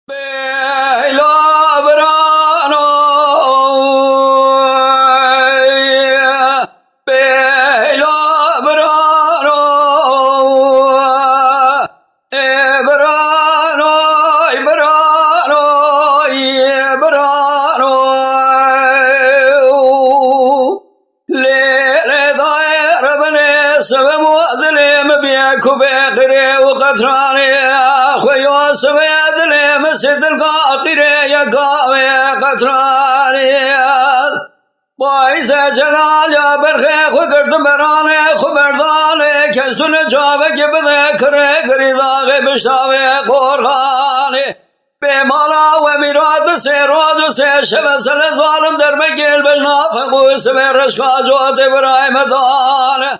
بلا برانو بلا برانو برانو برانو برانو ليل داير بني سبب وذلم بيك وبيقري وقطراني خويا سويد لي مسجد القاقري يا قاوي قطراني بايز جلال يا برخي وقرد براني خبرداني كسن جابك بذكري قريضاغي بشتاوي قرخاني بمالا وميراد بسيراد وسيشبس الظالم در مقيل بالنافق وسبير رشقا جوت برايم دان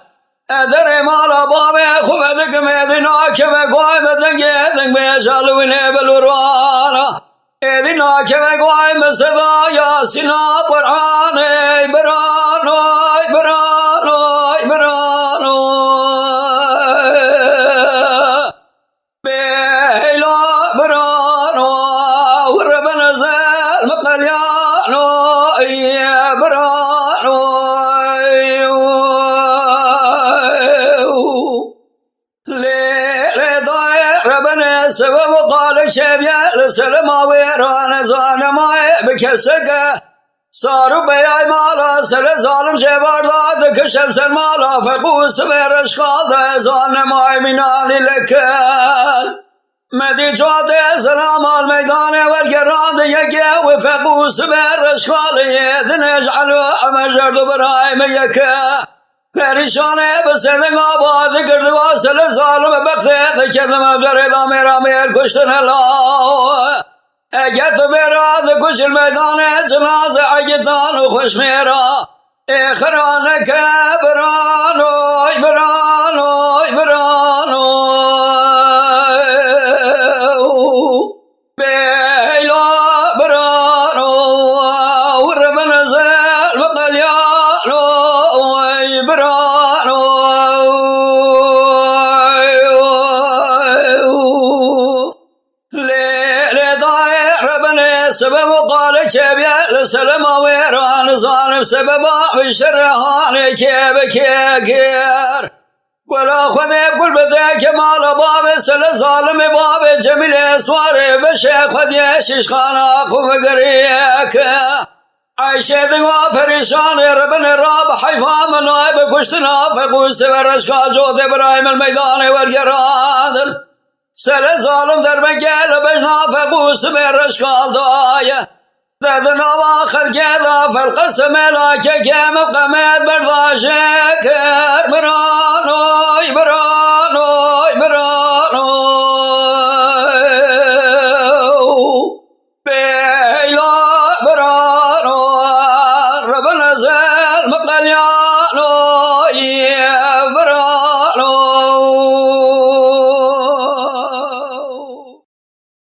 ادر مالا بابي خوبدك ميدنا كما قوي بدنگيدن بيشالويني بالوروانا ادنا كما قوي مسدا ياسنا براني برانو برانو برانو بيلا برانو وربنا زال مقليانو يا برانو ليل داير ربنا سبب قال شبيا لسلما ويران زان ما بكسك صاروا بياي مالا سر ظالم شبار كشف سر مالا فقوس برش قال زان ما منال لكل مدي جاد سلام الميدان والقراد يجي وفقوس برش قال يدن يجعلوا امجرد برايم يكا پریشان بسندن آباد کرد واصل ظالم بخته کردم ابزار میرا میر کشتن الله اگر تو براد کشل میدان جنازه اگدان و خوش میرا اخران که برانوی برانوی برانو بیلا برانو ورمن زل وقلیانو برانو ليل داير بني سبب قال كبير لسلم ويران ظالم سبب بشرهان كيب كيكير ولا خذي بقول بذاك مال باب سل ظالم باب جميل سواري بشيخ خذي شيشخانا قوم قريك عايشة دنوا پریشان ربنا راب حيفا من نائب کشتنا فقوس ورش کا جود ابراهيم الميدان ورگران سر ظالم در مگل بجنا فقوس ورش کا دايا ددنا واخر كذا فالقسم لا كيم قمت برداشك مرا